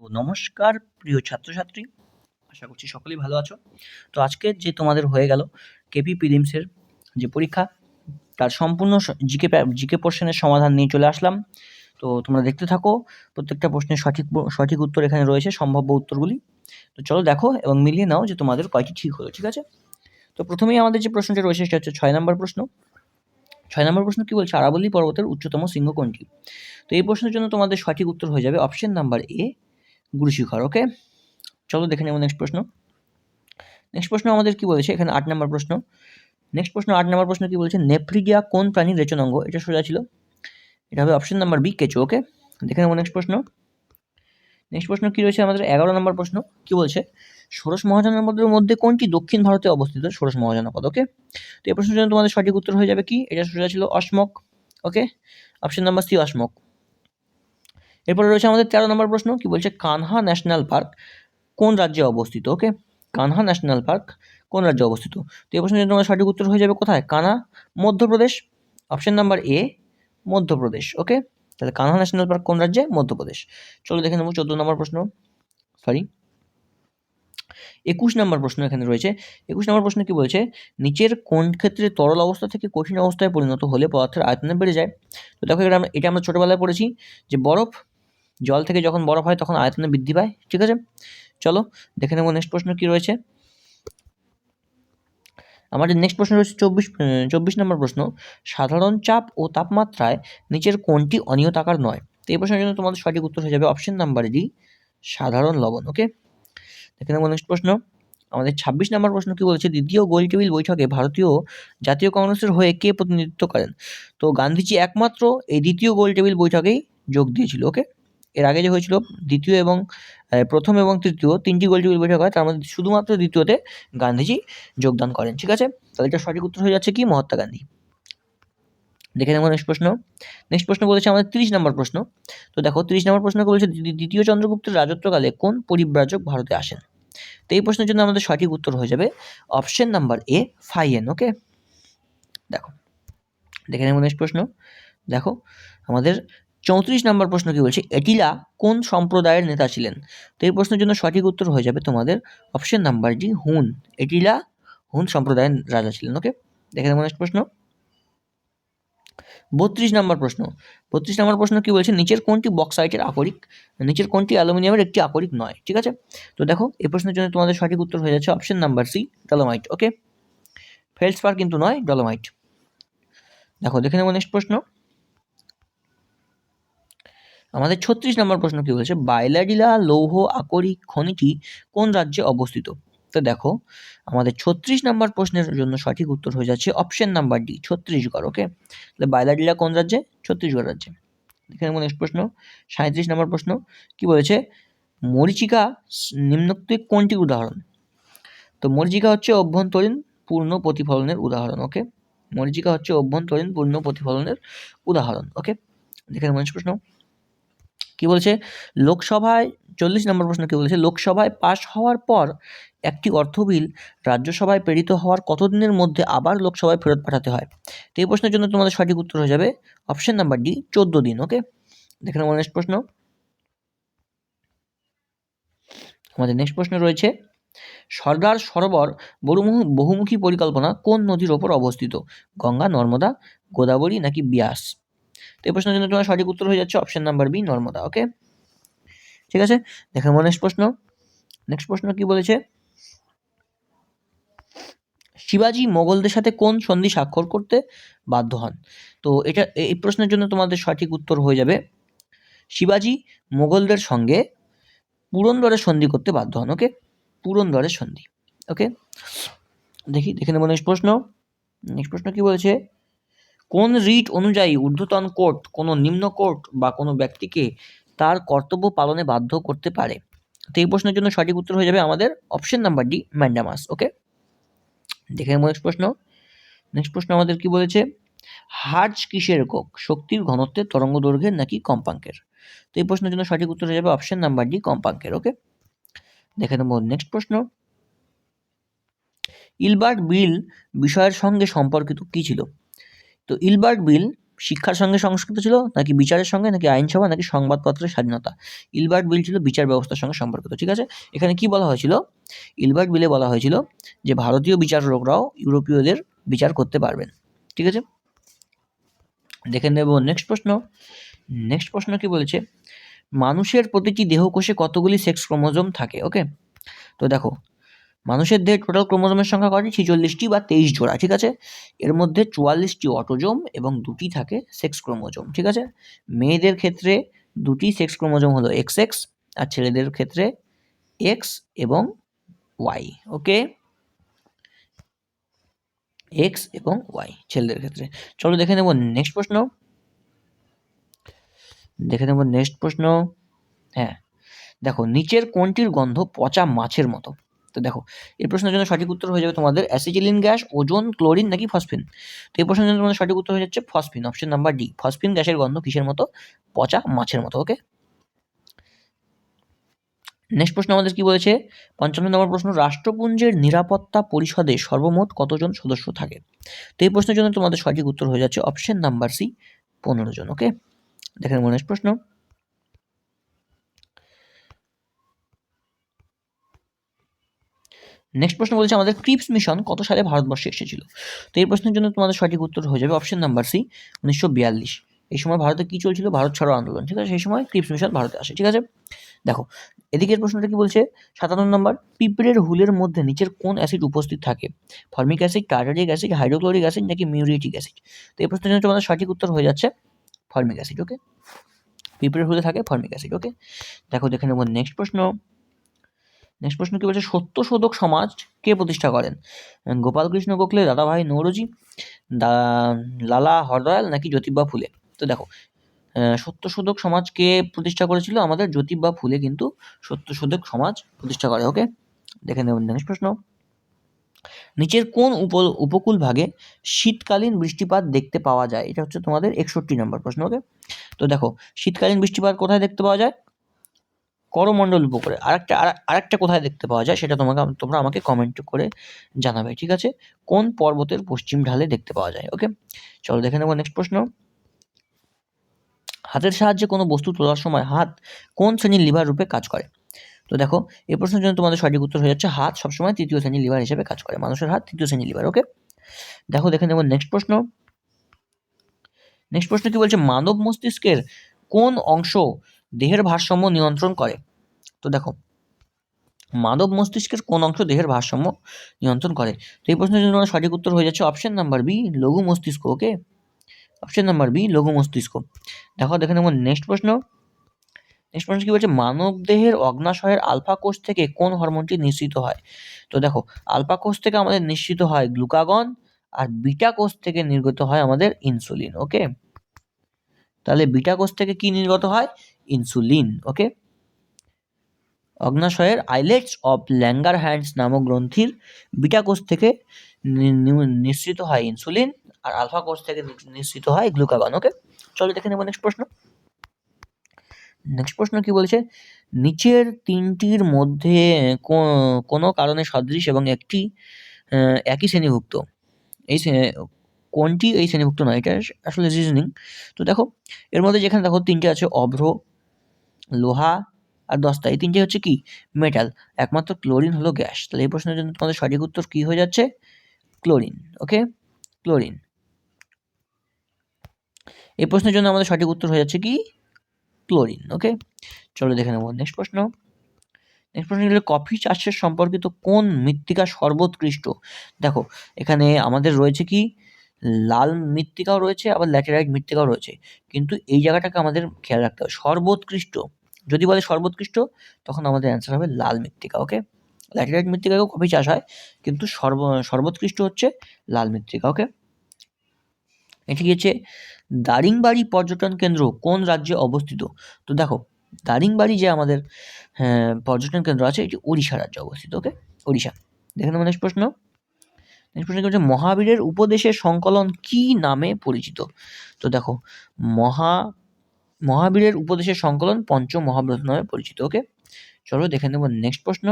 তো নমস্কার প্রিয় ছাত্রছাত্রী, আশা করছি সকলেই ভালো আছো। তো আজকে যে তোমাদের হয়ে গেল কেপি প্রিলিমসের যে পরীক্ষা, তার সম্পূর্ণ জিকে পোর্শনের সমাধান নিয়ে চলে আসলাম। তো তোমরা দেখতে থাকো, প্রত্যেকটা প্রশ্নের সঠিক উত্তর এখানে রয়েছে, সম্ভাব্য উত্তরগুলি। তো চলো দেখো এবং মিলিয়ে নাও যে তোমাদের কয়টি ঠিক হলো, ঠিক আছে। তো প্রথমেই আমাদের যে প্রশ্নটা রয়েছে সেটা হচ্ছে 6 নম্বর প্রশ্ন। 6 নম্বর প্রশ্ন কি বলছে, আরাবল্লী পর্বতের উচ্চতম শৃঙ্গ কোনটি? তো এই প্রশ্নের জন্য তোমাদের সঠিক উত্তর হয়ে যাবে অপশন নাম্বার এ, গুরুশিখর। ওকে, চলো দেখে নেব নেক্সট প্রশ্ন। নেক্সট প্রশ্ন আমাদের কি বলেছে এখানে 8 নম্বর প্রশ্ন। নেক্সট প্রশ্ন 8 নম্বর প্রশ্ন কি বলেছে, নেফ্রিডিয়া কোন প্রাণীর রেচনাঙ্গ? এটা সোজা ছিল, এটা হবে অপশন নাম্বার বি, কেঁচো। ওকে, দেখে নেব নেক্সট প্রশ্ন। নেক্সট প্রশ্ন কি রয়েছে আমাদের 11 নম্বর প্রশ্ন, কি বলছে, ষোড়শ মহাজনপদের মধ্যে কোনটি দক্ষিণ ভারতে অবস্থিত? ষোড়শ মহাজনপদ। ওকে, তো এই প্রশ্নের জন্য তোমাদের সঠিক উত্তর হয়ে যাবে কি, এটা সোজা ছিল অসমক। ওকে, অপশন নাম্বার সি, অসমক। এরপরে রয়েছে আমাদের 13 নম্বর প্রশ্ন, কি বলছে, কানহা ন্যাশনাল পার্ক কোন রাজ্যে অবস্থিত? ওকে, কানহা ন্যাশনাল পার্ক কোন রাজ্যে অবস্থিত? তো এই প্রশ্নের জন্য তোমার সঠিক উত্তর হয়ে যাবে কোথায়, Kanha, Madhya Pradesh. Option number A, Madhya Pradesh. Okay, তাহলে কানহা ন্যাশনাল পার্ক কোন রাজ্যে? মধ্যপ্রদেশ। চলো দেখে নেব 14 নম্বর প্রশ্ন, সরি 21 নম্বর প্রশ্ন এখানে রয়েছে। 21 নম্বর প্রশ্ন কি বলছে, নিচের কোন ক্ষেত্রে তরল অবস্থা থেকে কঠিন অবস্থায় পরিণত হলে পদার্থের আয়তন বেড়ে যায়? তো দেখো এটা আমরা ছোটবেলায় পড়েছি যে বরফ, জল থেকে যখন বরফ হয় তখন আয়তনে বৃদ্ধি পায়, ঠিক আছে। চলো দেখে নেব নেক্সট প্রশ্ন কি রয়েছে। আমাদের নেক্সট প্রশ্ন রয়েছে 24 নম্বর প্রশ্ন, সাধারণ চাপ ও তাপমাত্রায় নিচের কোনটি অনিয়তাকার নয়? তো এই প্রশ্নের জন্য তোমাদের সঠিক উত্তর হয়ে যাবে অপশন নাম্বার ডি, সাধারণ লবণ। ওকে, দেখে নেব নেক্সট প্রশ্ন। আমাদের 26 নম্বর প্রশ্ন কি বলছে, দ্বিতীয় গোলটেবিল বৈঠকে ভারতীয় জাতীয় কংগ্রেসের হয়ে কে প্রতিনিধিত্ব করেন? তো গান্ধীজি একমাত্র এই দ্বিতীয় গোলটেবিল বৈঠকেই যোগ দিয়েছিল। ওকে, এর আগে যে হয়েছিল দ্বিতীয় এবং প্রথম এবং তৃতীয় তিনটি গোলটেবিল বৈঠক হয়, তার মধ্যে শুধুমাত্র দ্বিতীয়তে গান্ধীজি যোগদান করেন, ঠিক আছে। তাহলে এটা সঠিক উত্তর হয়ে যাচ্ছে কি, মহাত্মা গান্ধী। দেখে নেব নেক্সট প্রশ্ন। নেক্সট প্রশ্ন বলেছে আমাদের 30 নম্বর প্রশ্ন। তো দেখো 30 নম্বর প্রশ্ন বলেছে, দ্বিতীয় চন্দ্রগুপ্তের রাজত্বকালে কোন পরিব্রাজক ভারতে আসেন? তো এই প্রশ্নের জন্য আমাদের সঠিক উত্তর হয়ে যাবে অপশন নাম্বার এ, ফাইয়েন। ওকে, দেখো দেখে নেব নেক্সট প্রশ্ন। দেখো আমাদের 34 নম্বর প্রশ্ন কি বলছে, এটিলা কোন সম্প্রদায়ের নেতা ছিলেন? তো এই প্রশ্নের জন্য সঠিক উত্তর হয়ে যাবে তোমাদের অপশন নাম্বার ডি, হুন। এটিলা হুন সম্প্রদায়ের রাজা ছিলেন। ওকে, দেখে নেব নেক্সট প্রশ্ন। 32 নম্বর প্রশ্ন। 32 নম্বর প্রশ্ন কি বলছে, নিচের কোনটি বক্সাইটের আকরিক? নিচের কোনটি অ্যালুমিনিয়ামের একটি আকরিক নয়? ঠিক আছে, তো দেখো এই প্রশ্নের জন্য তোমাদের সঠিক উত্তর হয়ে যাচ্ছে অপশন নাম্বার সি, ডলোমাইট। ওকে, ফেল্ডস্পার কিন্তু নয়, ডলোমাইট। দেখো দেখে নেব নেক্সট প্রশ্ন। আমাদের 36 নম্বর প্রশ্ন কি বলছে, বাইলাডিলা লৌহ আকরিক খনিটি কোন রাজ্যে অবস্থিত? তো দেখো আমাদের 36 নম্বর প্রশ্নের জন্য সঠিক উত্তর হয়ে যাচ্ছে অপশন নাম্বার ডি, ছত্তিশগড়। ওকে, তাহলে বাইলাডিলা কোন রাজ্যে? ছত্তিশগড় রাজ্যে। দেখে নেব নেক্সট প্রশ্ন। 37 নম্বর প্রশ্ন কি বলেছে, মরীচিকা নিম্নোক্ত কোনটি উদাহরণ? তো মরীচিকা হচ্ছে অভ্যন্তরীণ পূর্ণ প্রতিফলনের উদাহরণ। ওকে, মরীচিকা হচ্ছে অভ্যন্তরীণ পূর্ণ প্রতিফলনের উদাহরণ। ওকে, দেখে নেব নেক্সট প্রশ্ন কি বলছে, লোকসভায় 40 নম্বর প্রশ্ন কি বলেছে, লোকসভায় পাশ হওয়ার পর একটি অর্থ বিল রাজ্যসভায় প্রেরিত হওয়ার কতদিনের মধ্যে আবার লোকসভায় ফেরত পাঠাতে হয়? তো এই প্রশ্নের জন্য তোমাদের সঠিক উত্তর হয়ে যাবে অপশন নাম্বার ডি, 14 দিন। ওকে, দেখে নেব নেক্সট প্রশ্ন। আমাদের নেক্সট প্রশ্ন রয়েছে, সর্দার সরোবর বহুমুখী পরিকল্পনা কোন নদীর ওপর অবস্থিত? গঙ্গা, নর্মদা, গোদাবরী নাকি বিয়াস? তো এই প্রশ্নের জন্য তোমার সঠিক উত্তর হয়ে যাচ্ছে অপশন নাম্বার বি, নর্মদা। ওকে, ঠিক আছে, দেখে নেব নেক্সট প্রশ্ন। নেক্সট প্রশ্ন কি বলেছে, শিবাজি মোগলদের সাথে কোন সন্ধি স্বাক্ষর করতে বাধ্য হন? তো এই প্রশ্নের জন্য তোমাদের সঠিক উত্তর হয়ে যাবে, শিবাজি মোগলদের সঙ্গে পুরন্দরের সন্ধি করতে বাধ্য হন। ওকে, পুরন্দরের সন্ধি। ওকে, দেখে নেব নেক্সট প্রশ্ন। নেক্সট প্রশ্ন কি বলেছে, কোন রিট অনুযায়ী ঊর্ধ্বতন কোর্ট কোনো নিম্ন কোর্ট বা কোনো ব্যক্তিকে তার কর্তব্য পালনে বাধ্য করতে পারে? তো এই প্রশ্নের জন্য সঠিক উত্তর হয়ে যাবে আমাদের অপশন নাম্বার ডি, ম্যান্ডামাস। ওকে, দেখে নেব নেক্সট প্রশ্ন। নেক্সট প্রশ্ন আমাদের কি বলেছে, হার্জ কিসের একক? শক্তির, ঘনত্বের, তরঙ্গ দৈর্ঘ্যের নাকি কম্পাঙ্কের? তো এই প্রশ্নের জন্য সঠিক উত্তর হয়ে যাবে অপশন নাম্বার ডি, কম্পাঙ্কের। ওকে, দেখে নেব নেক্সট প্রশ্ন। ইলবার্ট বিল বিষয়ের সঙ্গে সম্পর্কিত কি ছিল? তো ইলবার্ট বিল শিক্ষার সঙ্গে সংস্কৃত ছিল, নাকি বিচারের সঙ্গে, নাকি আইনসভা, নাকি সংবাদপত্রের স্বাধীনতা? ইলবার্ট বিল ছিল বিচার ব্যবস্থার সঙ্গে সম্পর্কিত। ঠিক আছে, এখানে কি বলা হয়েছিল? ইলবার্ট বিলে বলা হয়েছিল যে ভারতীয় বিচারকরাও ইউরোপীয়দের বিচার করতে পারবেন। ঠিক আছে, দেখে নেব নেক্সট প্রশ্ন। নেক্সট প্রশ্ন কি বলেছে? মানুষের প্রতিটি দেহকোষে কতগুলি সেক্স ক্রোমোজোম থাকে? ওকে, তো দেখো, মানুষের দেহে টোটাল ক্রোমোজোমের সংখ্যা কয়টি? 46টি বা 23 জোড়া। ঠিক আছে, এর মধ্যে 44টি অটোজোম এবং 2টি থাকে সেক্স ক্রোমোজোম। ঠিক আছে, মেয়েদের ক্ষেত্রে 2টি সেক্স ক্রোমোজোম হলো XX, আর ছেলেদের ক্ষেত্রে X এবং Y। ওকে, X এবং Y ছেলেদের ক্ষেত্রে। চলো দেখে নেব নেক্সট প্রশ্ন। হ্যাঁ, দেখো, নিচের কোনটির গন্ধ পচা মাছের মতো? তো দেখো, এই প্রশ্নের জন্য সঠিক উত্তর হয়ে যাবে তোমাদের অ্যাসিটিলিন গ্যাস, ওজোন, ক্লোরিন নাকি ফসফিন। তো এই প্রশ্নের জন্য তোমাদের সঠিক উত্তর হয়ে যাচ্ছে phosphine, option number D. Phosphine গ্যাসের গন্ধ কিসের মতো? পচা মাছের মতো। ওকে, নেক্সট প্রশ্ন আমাদের কি বলেছে? 55 নম্বর প্রশ্ন, রাষ্ট্রপুঞ্জের নিরাপত্তা পরিষদে সর্বমোট কতজন সদস্য থাকে? তো এই প্রশ্নের জন্য তোমাদের সঠিক উত্তর হয়ে যাচ্ছে অপশন নাম্বার সি, 15 জন। ওকে, দেখেন নেক্সট প্রশ্ন। নেক্সট প্রশ্ন বলছে আমাদের ক্রিপস মিশন কত সালে ভারতবর্ষে এসেছিল? তো এই প্রশ্নের জন্য তোমাদের সঠিক উত্তর হয়ে যাবে অপশন নাম্বার সি, 1942। এই সময় ভারতে কি চলছিল? ভারত ছাড়ো আন্দোলন। ঠিক আছে, সেই সময় ক্রিপস মিশন ভারতে আসে। ঠিক আছে, দেখো, এদিকের প্রশ্নটা কি বলছে? 57 নম্বর, পিঁপড়ের হুলের মধ্যে নিচের কোন অ্যাসিড উপস্থিত থাকে? Formic acid, tartaric acid, hydrochloric acid নাকি মিউরিয়েটিক অ্যাসিড? তো এই প্রশ্নের জন্য তোমাদের সঠিক উত্তর হয়ে যাচ্ছে ফর্মিক অ্যাসিড। ওকে, পিঁপড়ের হুলে থাকে ফর্মিক অ্যাসিড। ওকে, দেখো দেখে নেব নেক্সট প্রশ্ন। নেক্সট প্রশ্ন কি বলছে? সত্যশোধক সমাজ কে প্রতিষ্ঠা করেন? গোপালকৃষ্ণ গোখলে, দাদাভাই নৌরোজি, লালা হরদয়াল নাকি জ্যোতিবা ফুলে? তো দেখো, সত্যশোধক সমাজ কে প্রতিষ্ঠা করেছিল? আমাদের জ্যোতিবা ফুলে কিন্তু সত্যশোধক সমাজ প্রতিষ্ঠা করে। ওকে, দেখে নেবেন নেক্সট প্রশ্ন। নিচের কোন উপকূল ভাগে শীতকালীন বৃষ্টিপাত দেখতে পাওয়া যায়? এটা হচ্ছে তোমাদের 61 নম্বর প্রশ্ন। ওকে, তো দেখো, শীতকালীন বৃষ্টিপাত কোথায় দেখতে পাওয়া যায়? করমণ্ডল উপকূলে। আরেকটা কোথায় দেখতে পাওয়া যায় সেটা তোমরা আমাকে কমেন্ট করে জানাবে। ঠিক আছে, কোন পর্বতের পশ্চিম ঢালে দেখতে পাওয়া যায়? ওকে, চলো দেখে নেবো নেক্সট প্রশ্ন। হাতের সাহায্যে কোনো বস্তু তোলার সময় হাত কোন শ্রেণীর লিভার রূপে কাজ করে? তো দেখো, এই প্রশ্নের জন্য তোমাদের সঠিক উত্তর হয়ে যাচ্ছে হাত সবসময় তৃতীয় শ্রেণীর লিভার হিসেবে কাজ করে। মানুষের হাত তৃতীয় শ্রেণীর লিভার। ওকে, দেখো দেখে নেবো নেক্সট প্রশ্ন। নেক্সট প্রশ্ন কি বলছে? মানব মস্তিষ্কের কোন অংশ দেহের ভারসাম্য নিয়ন্ত্রণ করে? তো দেখো, মানব মস্তিষ্কের কোন অংশ দেহের ভারসাম্য নিয়ন্ত্রণ করে? তো এই প্রশ্নের জন্য সঠিক উত্তর হয়ে যাচ্ছে অপশন নাম্বার বি, লঘু মস্তিষ্ক। ওকে, অপশন নাম্বার বি, লঘু মস্তিষ্ক। দেখো দেখে নেব নেক্সট প্রশ্ন। নেক্সট প্রশ্ন কি বলছে? মানব দেহের অগ্নাশয়ের আলফা কোষ থেকে কোন হরমোনটি নিঃসৃত হয়? তো দেখো, আলফা কোষ থেকে আমাদের নিঃসৃত হয় গ্লুকাগন, আর বিটা কোষ থেকে নির্গত হয় আমাদের ইনসুলিন। ওকে, তাহলে বিটা কোষ থেকে কি নির্গত হয়? ইনসুলিন। ওকে, অগ্নাশয়ের আইলেটস অফ ল্যাঙ্গারহ্যান্স নামক গ্রন্থির বিটা কোষ থেকে নিঃসৃত হয় ইনসুলিন, আর আলফা কোষ থেকে নিঃসৃত হয় গ্লুকাগন। ওকে, চলো দেখে নেব নেক্সট প্রশ্ন। নেক্সট প্রশ্ন কি বলছে? নিচের তিনটির মধ্যে কোনো কারণে সদৃশ এবং একটি একই শ্রেণীভুক্ত, এই কোনটি এই শ্রেণীভুক্ত নয়? এটা আসলে রিজনিং। তো দেখো, এর মধ্যে যেখানে দেখো তিনটে আছে, অভ্র, লোহা আর দস্তা, এই তিনটে হচ্ছে কি? মেটাল। একমাত্র ক্লোরিন হলো গ্যাস। তাহলে এই প্রশ্নের জন্য তোমাদের সঠিক উত্তর কি হয়ে যাচ্ছে? ক্লোরিন। ওকে, ক্লোরিন। এই প্রশ্নের জন্য আমাদের সঠিক উত্তর হয়ে যাচ্ছে কি? ক্লোরিন। ওকে, চলো দেখে নেব নেক্সট প্রশ্ন। নেক্সট প্রশ্ন হলো কফি চাষের সম্পর্কিত কোন মৃত্তিকা সর্বোৎকৃষ্ট? দেখো, এখানে আমাদের রয়েছে কি? লাল মৃত্তিকাও রয়েছে, আবার ল্যাটেরাইট মৃত্তিকাও রয়েছে, কিন্তু এই জায়গাটাকে আমাদের খেয়াল রাখতে হবে। সর্বোৎকৃষ্ট যদি বলে সর্বোৎকৃষ্ট, তখন আমাদের অ্যান্সার হবে লাল মৃত্তিকা। ওকে, ল্যাটেরাইট মৃত্তিকাকেও কফি চাষ হয়, কিন্তু সর্বোৎকৃষ্ট হচ্ছে লাল মৃত্তিকা। ওকে, এটি হচ্ছে দারিংবাড়ি পর্যটন কেন্দ্র কোন রাজ্যে অবস্থিত? তো দেখো, দারিংবাড়ি যে আমাদের পর্যটন কেন্দ্র আছে, এটি ওড়িশা রাজ্যে অবস্থিত। ওকে, ওড়িশা। দেখে নেব নেক্সট প্রশ্ন। নেক্সট প্রশ্ন হচ্ছে মহাবীরের উপদেশের সংকলন কি নামে পরিচিত? তো দেখো, মহাবীরের উপদেশের সংকলন পঞ্চ মহাব্রত নামে পরিচিত। ওকে, চলো দেখে নেব নেক্সট প্রশ্ন।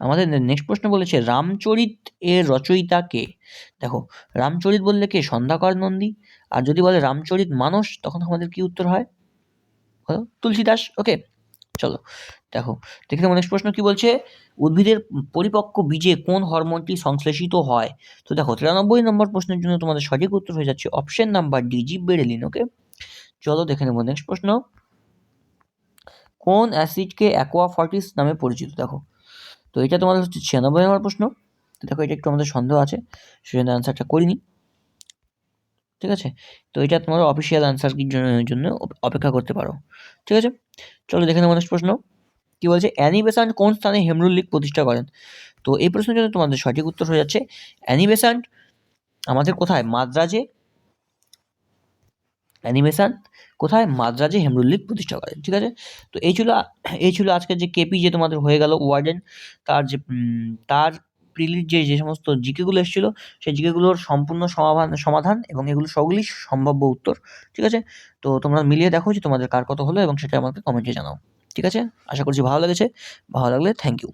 আমাদের নেক্সট প্রশ্ন বলেছে রামচরিত এর রচয়িতা কে? দেখো, রামচরিত বললে কে? সন্ধ্যাকর নন্দী। আর যদি বলে রামচরিত মানস, তখন আমাদের কি উত্তর হয়? বলো, তুলসীদাস। ওকে, চলো দেখো, দেখে নেবো নেক্সট প্রশ্ন কি বলছে। উদ্ভিদের পরিপক্ক বীজে কোন হরমোনটি সংশ্লেষিত হয়? তো দেখো, 93 নম্বর প্রশ্নের জন্য তোমাদের সঠিক উত্তর হয়ে যাচ্ছে অপশন নাম্বার ডি, জিববেরেলিন। ওকে, চলো দেখে নেবো নেক্সট প্রশ্ন। কোন অ্যাসিডকে অ্যাকোয়াফর্টিস নামে পরিচিত? দেখো, তো এটা তোমাদের হচ্ছে 96 নম্বর প্রশ্ন। তো দেখো, এটা একটু আমাদের সন্দেহ আছে, সেজন্য অ্যান্সারটা করিনি। ঠিক আছে, তো এটা তোমার অফিসিয়াল অ্যান্সার জন্য অপেক্ষা করতে পারো। ঠিক আছে, চলো দেখে নেবো নেক্সট প্রশ্ন কি বলছে। অ্যানি বেসান্ট কোন স্থানে হেমরুল লীগ প্রতিষ্ঠা করেন? তো এই প্রশ্নের জন্য তোমাদের সঠিক উত্তর হয়ে যাচ্ছে অ্যানি বেসান্ট আমাদের কোথায়? মাদ্রাজে। অ্যানি বেসান্ট কোথায়? মাদ্রাজে হেমরুল লীগ প্রতিষ্ঠা করেন। ঠিক আছে, তো এই ছিল আজকের যে কেপি যে তোমাদের হয়ে গেল ওয়ার্ডেন, তার প্রিলির যে সমস্ত জিকেগুলো এসেছিল, সেই জিকেগুলোর সম্পূর্ণ সমাধান এবং এগুলো সবগুলি সম্ভাব্য উত্তর। ঠিক আছে, তো তোমরা মিলিয়ে দেখো যে তোমাদের কার কত হলো এবং সেটা আমাকে কমেন্টে জানাও। ঠিক আছে, আশা করছি ভালো লেগেছে। ভালো লাগলে থ্যাংক ইউ।